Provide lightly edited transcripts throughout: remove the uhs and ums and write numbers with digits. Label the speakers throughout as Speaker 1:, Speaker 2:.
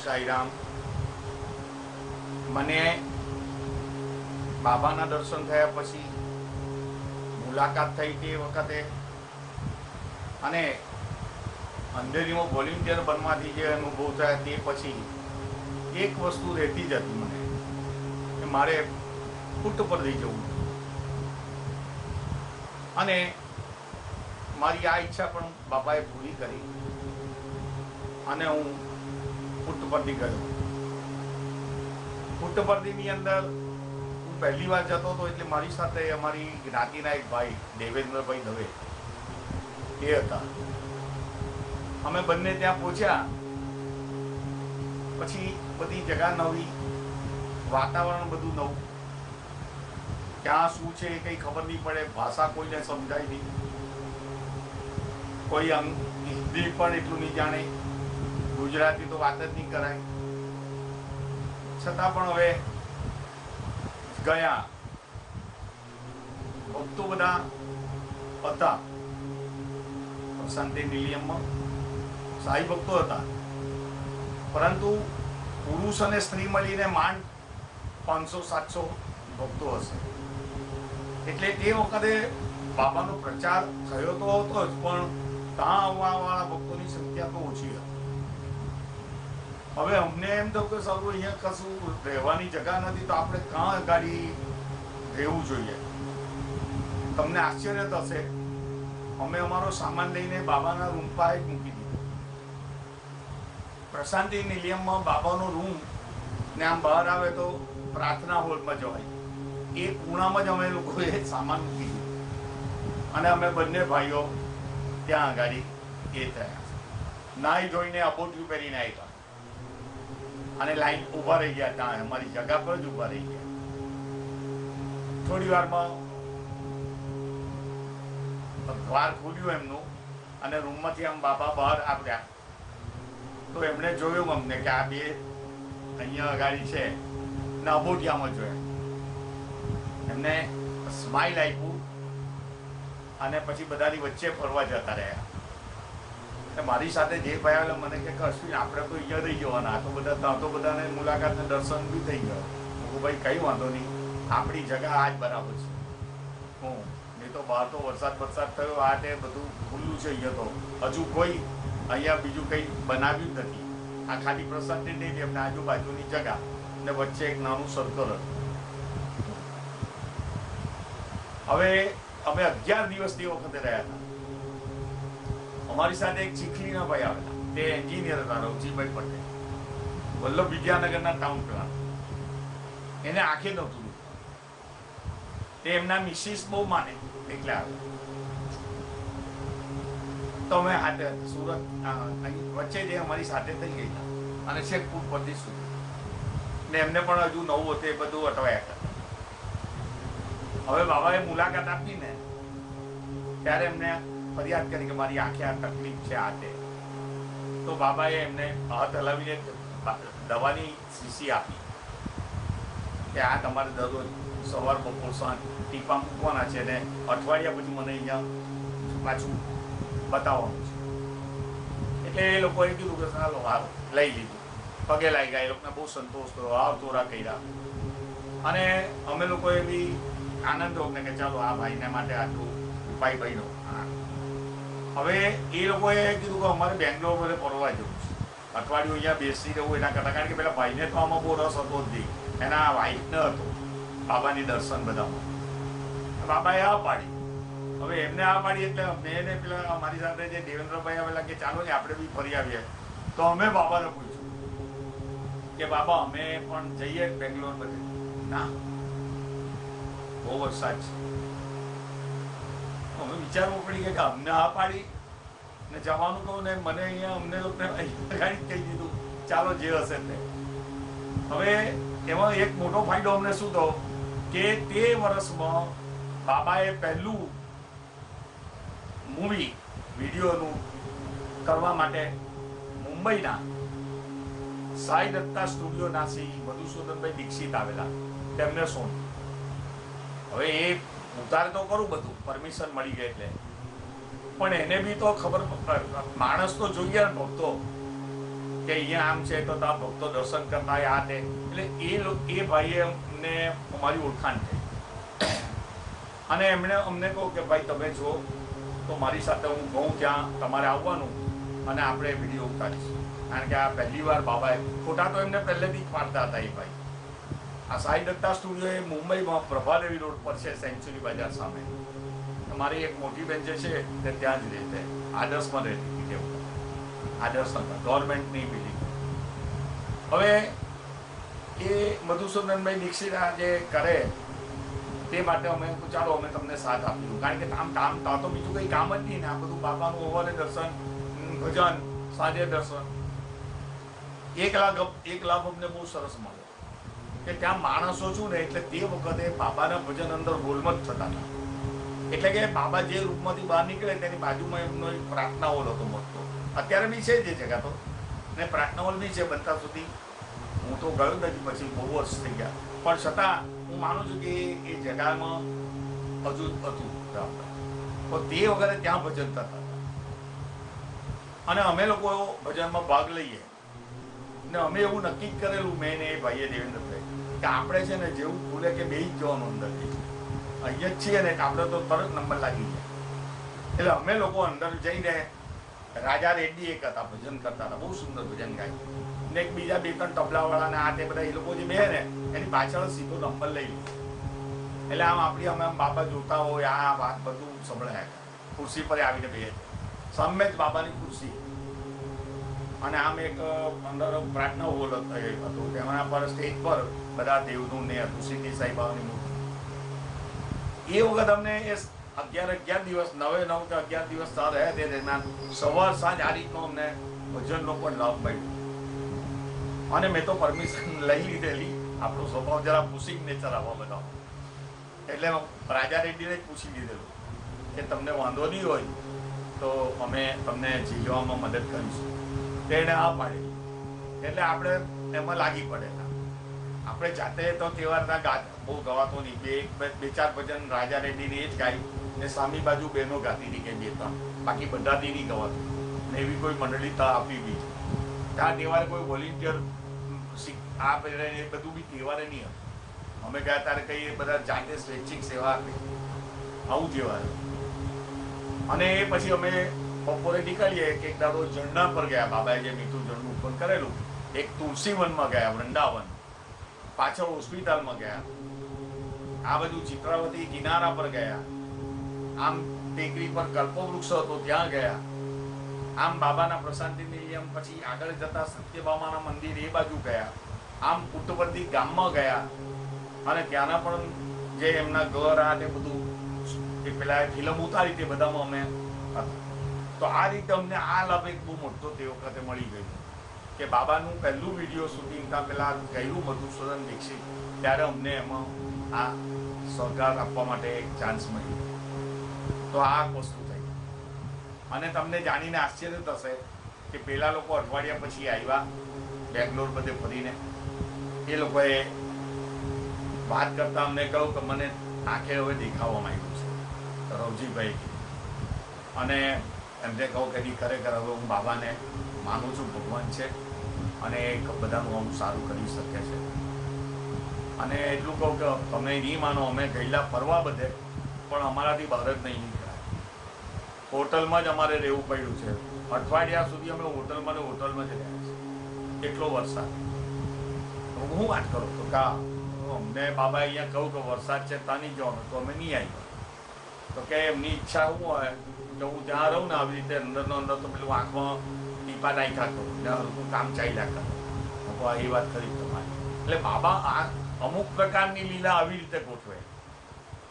Speaker 1: સાંઈરામ. મને બાબાના દર્શન થયા પછી મુલાકાત થઈ તે વખતે અને અંધેરીમાં વોલેન્ટિયર બનવાથી જે અનુભવ થયા તે પછી એક વસ્તુ રહેતી જ હતી મને કે મારે પુટ્ટપરદી જવું અને મારી આ ઈચ્છા પણ બાપાએ પૂરી કરી અને હું પુટ્ટપરદી ગયો. પુટ્ટપરદીની અંદર હું પહેલી વાર જતો હતો એટલે મારી સાથે અમારી જ્ઞાતિના એક ભાઈ દેવેન્દ્રભાઈ દવે એ હતા. અમે બંને ત્યાં પહોંચ્યા પછી બધી જગા નવી, વાતાવરણ બધું નવું, ક્યાં શું છે એ કંઈ ખબર નહીં પડે, ભાષા કોઈને સમજાય નહીં, કોઈ હિન્દી પણ એટલું નહીં જાણે, ગુજરાતી તો વાત જ નહીં કરાય. છતાં પણ હવે ગયા. ભક્તો બધા હતા, શાંતિ નિલયમમાં સાઈ ભક્તો હતા, પરંતુ પુરુષ અને સ્ત્રી મળીને માંડ 500-700 ભક્તો હશે. એટલે તે વખતે બાબાનો પ્રચાર થયો તો હતો જ, પણ ત્યાં આવવાવાળા ભક્તોની સંખ્યા તો ઓછી હતી. હવે અમને એમ થયું કે સારું અહીંયા કશું રહેવાની જગ્યા નથી, તો આપણે ક્યાં ગાડી રહેવું જોઈએ. તમને આશ્ચર્ય થશે, અમે અમારો સામાન લઈને બાબાના રૂમ પાસે મૂકી દીધો. પ્રશાંતિ નિલયમમાં બાબાનો રૂમ ને આમ બહાર આવે તો પ્રાર્થના હોલમાં જવાય, એ ખૂણામાં જ અમે લોકોએ સામાન મૂકી દીધો અને અમે બંને ભાઈઓ ત્યાં આગળ એ થયા. નાહી ધોઈને અબોટિયું પહેરીને આવ્યા અને લાઈન ઊભા રહી ગયા. ત્યાં અમારી જગા પર જ ઊભા રહી ગયા. થોડી વારમાં દ્વાર ખોલ્યું એમનું અને રૂમમાંથી આમ બાબા બહાર આવ્યા. તો એમણે જોયું અમને કે આ બે અહીંયા અગાડી છે ને અબોટિયામાં જોયા. એમને સ્માઇલ આપ્યું અને પછી બધાની વચ્ચે ફરવા જતા રહ્યા. મારી સાથે જે ભાઈ આવેલા મને કે અશ્વિન આપણે તો અહીંયા રહી જવાના, આ તો બધા ત્યાં તો બધાને મુલાકાતને દર્શન બી થઈ ગયો. હું ભાઈ કંઈ વાંધો નહીં, આપણી જગા આ જ બરાબર છે. નહીં તો બહાર તો વરસાદ થયો, આ તે બધું ખુલ્લું છે. અહીંયા તો હજુ કોઈ અહીંયા બીજું કંઈ બનાવ્યું જ નથી. આ ખાલી પ્રસાદ નહીં, એમને આજુબાજુની જગા ને વચ્ચે એક નાનું સર્કલ હતું. હવે અમે 11 દિવસ તે વખતે રહ્યા હતા. અમારી સાથે એક ચીખલીના ભાઈ આવેલા, તે એન્જિનિયર હતા, રવજીભાઈ પટેલ, વલ્લભ વિદ્યાનગરના ટાઉન પ્લાન. એને આંખે નહોતું, તે એમના મિસિસ બહુ માને એટલે આવ્યા. તો અમે હાથે સુરત વચ્ચે જે અમારી સાથે થઈ ગઈ અને શેખપુર પરથી સુધી ને એમને પણ હજુ નવું હતું, એ બધું અટવાયા હતા. હવે બાબાએ મુલાકાત આપીને ત્યારે એમને ફરિયાદ કરી કે મારી આંખે આ તકલીફ છે, આ તે. તો બાબાએ એમને હાથ હલાવીને દવાની શીશી આપી કે આ તમારે દરરોજ સવાર બપોર સાંજ ટીપા મૂકવાના છે ને અઠવાડિયા પછી મને અહીંયા પાછું બતાવવાનું છે. એટલે એ લોકોએ કીધું કે ચાલો હારું, લઈ લીધું. પગે લાગી ગયા. એ લોકોને બહુ સંતોષ થયો, હાવ તોરા કર્યા. અને અમે લોકોએ બી આનંદ હોને કે ચાલો આ ભાઈને માટે આટલું ઉપાય બન્યો. હવે એ લોકોએ કીધું કે અમારે બેંગ્લોર બધે ફરવા જવું છે, અઠવાડિયું અહીંયા બેસી રહેવું એના કરતાં. કારણ કે પેલા ભાઈને તો આમાં બહુ રસ હતો જ નહીં, એના વાઈફને હતો બાબાની દર્શન બધામાં. બાબાએ આ પાડી. હવે એમને આ પાડી એટલે મેં પેલા અમારી સાથે જે દેવેન્દ્રભાઈ આવેલા કે ચાલો ને આપણે બી ફરી આવીએ. તો અમે બાબાને પૂછ્યું કે બાબા અમે પણ જઈએ બેંગ્લોર બધે. ના, બહુ વરસાદ છે. અમે વિચારવું પડી કે અમને આ પાડી ને જવાનું કહું ને મને અહીંયા અમને લોકોને ગાડી કહી દીધું ચાલો જે હશે તે. હવે એમાં એક મોટો ફાયદો અમને શું થયો કે તે વર્ષમાં બાબાએ પહેલું મૂવી વિડીયોનું કરવા માટે મુંબઈના સાઈ દત્તા સ્ટુડિયોના શ્રી મધુસૂદનભાઈ દીક્ષિત આવેલા, તેમને સોંપ. હવે એ ઉતારે તો કરું બધું, પરમિશન મળી ગઈ એટલે, પણ એને બી તો ખબર, માણસ તો જોઈએ ભક્તો. કે અહીંયા આમ છે તો તા ભક્તો દર્શન કરતા આ તે, એટલે એ ભાઈએ અમને અમારી ઓળખાણ થઈ અને એમણે અમને કહ્યું કે ભાઈ તમે જો તો મારી સાથે હું કહું ત્યાં તમારે આવવાનું અને આપણે વિડીયો ઉતારીશું. કારણ કે આ પહેલી વાર બાબાએ ફોટા તો એમને પહેલેથી જ પાડતા હતા એ ભાઈ. આ સાઈ દત્તા સ્ટુડિયો એ મુંબઈમાં પ્રભાદેવી રોડ પર છે, સેન્ચુરી બજાર સામે. મારી એક મોટી બેન જે છે તે ત્યાં જ રહેતે, આદર્શમાં રહેતી હતી તેવું. આદર્શ ગવર્મેન્ટની બિલ્ડિંગ. હવે એ મધુસૂદનભાઈ દીક્ષિત આ જે કરે તે માટે અમે ચાલો અમે તમને સાથ આપીશું. કારણ કે કામ તો બીજું કંઈ કામ જ નહીં ને, આ બધું બાપાનું સવારે દર્શન, ભજન, સાંજે દર્શન. એક લાભ અમને બહુ સરસ મળ્યો કે ત્યાં માણસો છું ને, એટલે તે વખતે બાબાના ભજન અંદર હોલમાં જ થતા હતા. એટલે કે બાબા જે રૂપમાંથી બહાર નીકળે તેની બાજુમાં એમનો એક પ્રાર્થના હોલ હતો મોટો. અત્યારે બી છે જે જગ્યા તો, ને પ્રાર્થના હોલ બી છે બનતા સુધી. હું તો ગયો નથી, પછી બહુ વર્ષ થઈ ગયા, પણ છતાં હું માનું છું કે એ જગ્યામાં હજુ હતું. તો તે વખતે ત્યાં ભજન થતા હતા અને અમે લોકો ભજનમાં ભાગ લઈએ. ને અમે એવું નક્કી જ કરેલું, મેં ને એ ભાઈએ દેવેન્દ્રભાઈ, કે આપણે છે ને જેવું ખુલે કે બે જ જવાનું અંદર અહીંયા જ છીએ ને, આપણે તો તરત નંબર લાગી જાય. એટલે અમે લોકો અંદર જઈને, રાજા રેડ્ડી એક હતા ભજન કરતા હતા, બહુ સુંદર ભજન ગાય ને, એક બીજા બે ત્રણ તબલાવાળા ને આ તે બધા એ લોકો જે બે ને એની પાછળ સીધો નંબર લઈ લીધો. એટલે આમ આપણી અમે બાબા જોતા હોય આ વાત બધું સંભળાય. ખુરશી પર આવીને બે સામે જ બાબાની ખુરશી અને આમ એક અંદર પ્રાર્થના હોલ હતું, તેના પર સ્ટેજ પર બધા દેવનું ને હતું, સિદ્ધિ સાઈ બાબાની મૂર્તિ. એ વખત અમને એ 11 દિવસ 9 કે 11 દિવસ રહ્યા તે દરમિયાન સવાર સાંજ આ રીતનો અમને ભજનનો પણ લાભ મળ્યો. અને મેં તો પરમિશન લઈ લીધેલી, આપણો સ્વભાવ જરા પુશિંગ નેચર આવવા બધા, એટલે રાજા રેડ્ડીને જ પૂછી લીધેલું કે તમને વાંધો નહીં હોય તો અમે તમને જીવવામાં મદદ કરીશું. તેને આ પાડેલી, એટલે આપણે એમાં લાગી પડેલા. આપણે જાતે તો તહેવારના બહુ ગવાતો નહીં, બે ચાર ભજન રાજા રેડ્ડીની એ જ ગાયું ને સામી બાજુ બહેનો ગાતી હતી કે બે ત્રણ, બાકી બધાથી નહીં ગવાતું ને. એવી કોઈ મંડળી આપી બી ત્યાં તહેવારે કોઈ વોલિન્ટિયર આ એ બધું બી તહેવારે નહીં હતું. અમે ગયા ત્યારે કઈ બધા જાતે સ્વૈચ્છિક સેવા આપી, આવું તહેવાર. અને એ પછી અમે બપોરે નીકળીએ કે એક દાડો ઝરણા પર ગયા, બાબાએ જે મીઠું ઝરણું ઉપર કરેલું, એક તુલસીવનમાં ગયા, વૃંદાવન, પાછળ હોસ્પિટલમાં ગયા, આ બધું ચિત્રાવતી કિનારા પર ગયા, આમ ટેકરી પર કલ્પવૃક્ષ હતો ત્યાં ગયા, આમ બાબાના પ્રશાંતિ નિલયમ, પછી આગળ જતા સત્યભામાના મંદિર એ બાજુ ગયા, આમ પુટ્ટવર્તી ગામમાં ગયા અને ત્યાંના પણ જે એમના ઘર આ તે બધું એ પેલા ફિલ્મ ઉતારી તે બધામાં અમે હતા. તો આ રીતે અમને આ લાભ એક બહુ મોટો તે વખતે મળી ગયો કે બાબાનું પહેલું વિડીયો શૂટિંગ ત્યાં પેલા કર્યું મધુસૂદન દીક્ષિત, ત્યારે અમને એમાં આ સહકાર આપવા માટે એક ચાન્સ મળ્યો. તો આ વસ્તુ થઈ. અને તમને જાણીને આશ્ચર્ય થશે કે પેલા લોકો અઠવાડિયા પછી આવ્યા બેંગ્લોર બધે ફરીને. એ લોકોએ વાત કરતા અમને કહ્યું કે મને આંખે હવે દેખાવામાં આવ્યું છે રવજીભાઈ, અને એમને કહું કે ખરેખર હવે હું બાબાને માનું છું, ભગવાન છે અને બધાનું આમ સારું કરી શકે છે. અને એટલું કહું કે તમે નહીં માનો, અમે ગયેલા ફરવા બધે પણ અમારાથી બહાર જ નહીં નીકળ્યા. હોટલમાં જ અમારે રહેવું પડ્યું છે. અઠવાડિયા સુધી અમે હોટલમાં જ રહ્યા છીએ, એટલો વરસાદ. હું વાત કરું તો કા અમને બાબા અહીંયા કહું કે વરસાદ છે ત્યાં નહીં જવાનું, તો અમે નહીં આવ્યા. તો કે એમની ઈચ્છા શું હોય કે હું ત્યાં રહું ને આવી રીતે અંદરનો અંદર, તો પેલું આંખમાં ટીપા નાખ્યા કરું ને હલકું કામ ચાલ્યા કરું. એ વાત કરી તમારી. એટલે બાબા આ અમુક પ્રકારની લીલા આવી રીતે ગોઠવે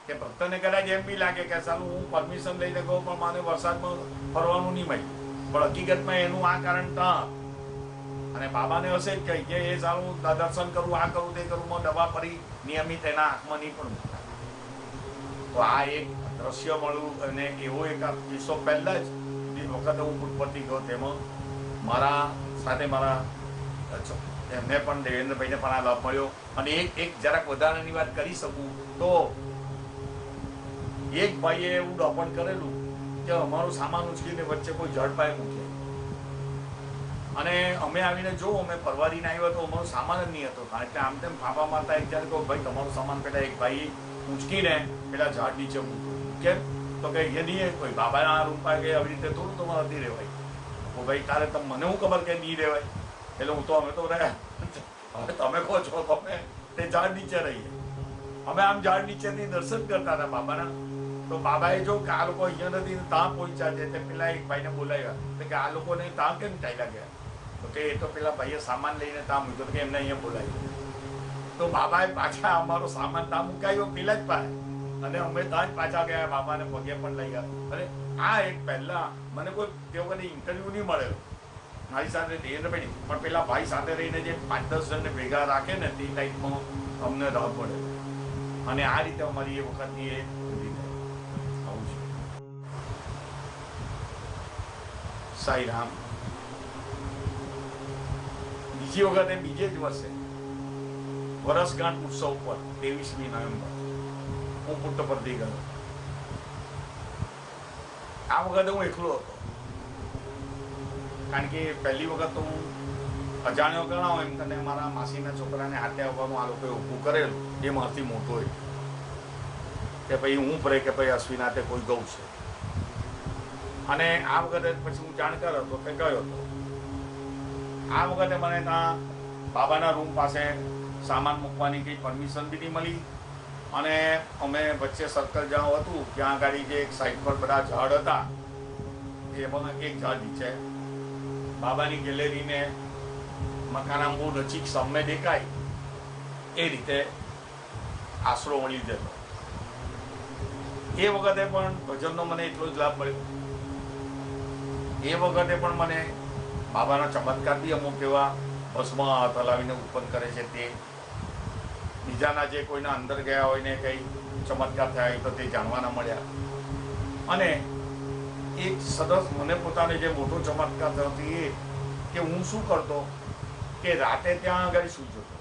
Speaker 1: કે ભક્તને કદાચ એમ બી લાગે કે સારું હું પરમિશન લઈને ગયો પણ મને વરસાદમાં ફરવાનું નહીં મળ્યું, પણ હકીકતમાં એનું આ કારણ ત્યાં. અને બાબાને હશે જ કહી કે એ સારું દર્શન કરું, આ કરું તે કરું, દવા પડી નિયમિત એના આંખમાં નહીં પણ મૂકતા. તો આ એક દ્રશ્ય મળ્યું. અને એવો એક કિસ્સો પહેલા જ જે વખતે હું પુટ્ટવર્તી ગયો તેમાં મારા સાથે મારા એમને પણ દેવેન્દ્રભાઈને પણ આ લાભ મળ્યો. અને એક જરાક વધારાની વાત કરી શકું તો એક ભાઈએ એવું ડોપણ કરેલું કે અમારું સામાન ઉચકીને વચ્ચે કોઈ ઝડપાય મૂકે. અને અમે આવીને જો અમે પરવારીને આવ્યા તો અમારો સામાન જ નહીં હતો, કારણ કે આમ તેમ ફાંફા મારતા એક જ્યારે કહો ભાઈ તમારો સામાન પેલા એક ભાઈ ઉંચકીને પેલા ઝાડ નીચે મૂક્યું. કેમ તો કે એ નહીં કોઈ બાબાના રૂમ પાસે કે આવી રીતે થોડું તમારે નથી રહેવાય. તો ભાઈ તારે મને હું ખબર કે નહીં રહેવાય, એટલે હું તો અમે તો રહ્યા. હવે તમે કહો છો તમે તે ઝાડ નીચે રહીએ. અમે આમ ઝાડ નીચેથી દર્શન કરતા હતા બાબાના. તો બાબાએ જો કે આ લોકો અહીંયા નથી ત્યાં પહોંચ્યા છે, તે પેલા એક ભાઈને બોલાવ્યા કે આ લોકોને ત્યાં કેમ ચાલ્યા ગયા? તો કે એ તો પેલા ભાઈએ સામાન લઈને ત્યાં મૂક્યો કે એમને અહીંયા બોલાવ્યો. તો બાબાએ પાછા અમારો સામાન ત્યાં મુકાયો પેલા જ પાસે, અને અમે ત્યાં જ પાછા ગયા, બાબાને પગે પણ લઈ ગયા. અને આ એક પહેલા મને કોઈ તે વખતે ઇન્ટરવ્યુ નહીં મળેલો મારી સાથે દેવેન્દ્ર ભાઈ, પણ પેલા ભાઈ સાથે રહીને જે 5-10 જણને ભેગા રાખે ને તે ટાઈપમાં અમને રાહ પડે. અને આ રીતે અમારી એ વખતની એ આવું છે. સાઈ રામ. બીજી વખતે બીજે જ વર્ષે વરસગાંઠ ઉત્સવ પર 23મી નવેમ્બર હું પુટ્ટપર્તી ગયો. આ વખતે હું એકલો હતો, કારણ કે પહેલી વખત તો હું અજાણ્યો ગણાવો એમ કરીને મારા માસીના છોકરાને હાથે આવવાનું આ લોકોએ ઊભું કરેલું. એ મારાથી મોટો હોય કે ભાઈ હું ભરે કે ભાઈ અશ્વિનાથે કોઈ ગૌ છે. અને આ વખતે પછી હું જાણકાર હતો કે ગયો હતો. આ વખતે મને ત્યાં બાબાના રૂમ પાસે સામાન મૂકવાની કંઈ પરમિશન બી નહીં મળી. અને અમે વચ્ચે સર્કલ જ્યાં હતું ત્યાં આગળ જે એક સાઈડ પર બધા ઝાડ હતા, એમાં એક ઝાડ નીચે બાબાની ગેલેરીને મકાન બહુ નજીક સામે દેખાય એ રીતે આશરો મળી જતો. એ વખતે પણ ભજનનો મને એટલો જ લાભ મળ્યો. એ વખતે પણ મને બાબાના ચમત્કાર બી અમુક એવા ભસ્મ હાથ હલાવીને ઉત્પન્ન કરે છે તે, બીજાના જે કોઈના અંદર ગયા હોય ને કંઈ ચમત્કાર થયા હોય તો તે જાણવાના મળ્યા. અને એક સરસ મને પોતાને જે મોટો ચમત્કાર થયો હતો એ કે હું શું કરતો કે રાતે ત્યાં આગળ સૂઈ જતો.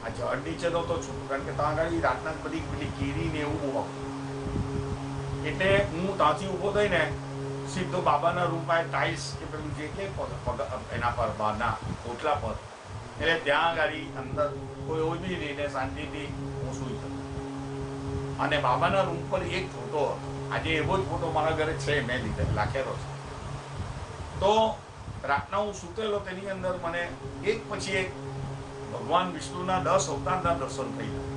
Speaker 1: આ ઝાડ નીચે નહોતો છૂટું, કારણ કે ત્યાં આગળ રાતના બધી પેલી કીરી ને એવું બહુ આવતું. એટલે હું ત્યાંથી ઊભો થઈને સીધો બાબાના રૂમ પાસે ટાઇલ્સ કે પેલું જે કે એના પર બહારના ઓટલા પર, એટલે ત્યાં આગળ અંદર કોઈ ઓછી રહીને શાંતિથી હું સૂઈ જતો. અને બાબાના રૂમ પર એક ફોટો હતો, આજે એવો જ ફોટો મારા ઘરે છે, મેં લીધે લાખેલો છે. તો રાતના હું સૂતેલો, તેની અંદર મને એક પછી એક ભગવાન વિષ્ણુના 10 અવતારના દર્શન થઈ ગયા.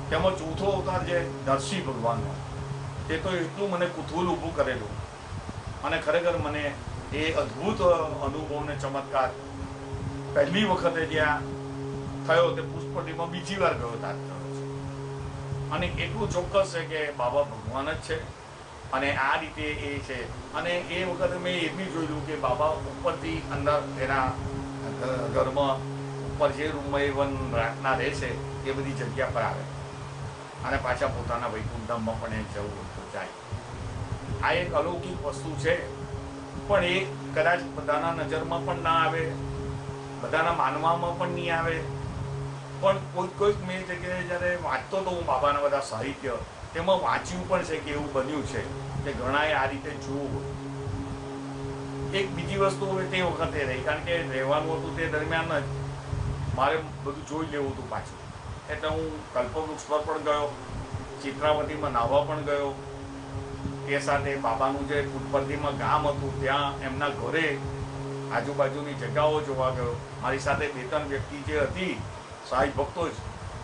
Speaker 1: તેમાં ચોથો અવતાર જે નરસિંહ ભગવાનનો, તે તો એટલું મને કુતૂહલ ઊભું કરેલું. અને ખરેખર મને એ અદ્ભુત અનુભવ ને ચમત્કાર પહેલી વખતે જ્યાં થયો તે પુષ્પટીમાં બીજી વાર ગયો ત્યાં થયો છે. અને એટલું ચોક્કસ છે કે બાબા ભગવાન જ છે અને આ રીતે એ છે. અને એ વખતે મેં એ બી જોયેલું કે બાબા ઉપરથી અંદર એના ઘરમાં ઉપર જે રૂમમાં એ રાતના રહે છે એ બધી જગ્યા પર આવે અને પાછા પોતાના વૈકુંઠધામમાં પણ એ જવું તો જાય. આ એક અલૌકિક વસ્તુ છે, પણ એ કદાચ બધાના નજરમાં પણ ના આવે, બધાના માનવામાં પણ નહીં આવે. પણ કોઈક મેં જગ્યાએ જ્યારે વાંચતો તો હું બાબાના બધા સાહિત્ય, તેમાં વાંચ્યું પણ છે કે એવું બન્યું છે કે ઘણાએ આ રીતે જોવું. એક બીજી વસ્તુ હવે તે વખતે રહી, કારણ કે રહેવાનું હતું તે દરમિયાન જ મારે બધું જોઈ લેવું હતું પાછું. એટલે હું કલ્પવૃક્ષ પર પણ ગયો, ચિત્રાવતીમાં નાહવા પણ ગયો. તે સાથે બાબાનું જે પુટ્ટપર્તીમાં ગામ હતું ત્યાં એમના ઘરે આજુબાજુની જગ્યાઓ જોવા ગયો. મારી સાથે 2-3 વ્યક્તિ જે હતી સાઈ ભક્તો જ,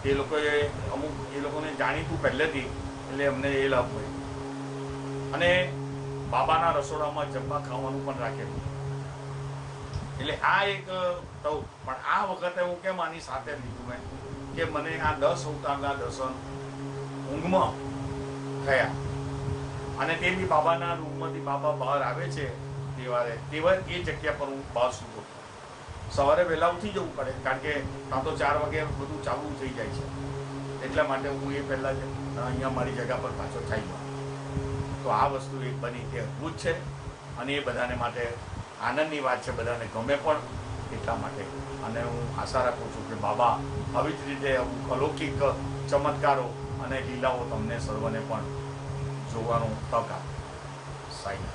Speaker 1: એ લોકોએ અમુક એ લોકોને જાણીતું પહેલેથી, એટલે અમને એ લાભ મળ્યો. અને બાબાના રસોડામાં જમવા ખાવાનું પણ રાખેલું. એટલે આ એક થયું. પણ આ વખતે હું કેમ આની સાથે લીધું મેં કે મને આ 10 અવતારના દર્શન ઊંઘમાં થયા. અને તે બી બાબાના રૂમમાંથી બાબા બહાર આવે છે તેવારે એ જગ્યા પર હું બહાર સૂતો. સવારે વહેલા ઉઠી જવું પડે, કારણ કે ત્યાં તો 4 વાગે બધું ચાલુ થઈ જાય છે. એટલા માટે હું એ પહેલાં જ અહીંયા મારી જગ્યા પર પાછો થઈ ગયો. તો આ વસ્તુ એક બની તે અદ્ભુત છે અને એ બધાને માટે આનંદની વાત છે, બધાને ગમે પણ એટલા માટે. અને હું આશા રાખું છું કે બાબા આવી જ રીતે અલૌકિક ચમત્કારો અને લીલાઓ તમને સર્વને પણ જોવાનો તક આપે. સાઈ.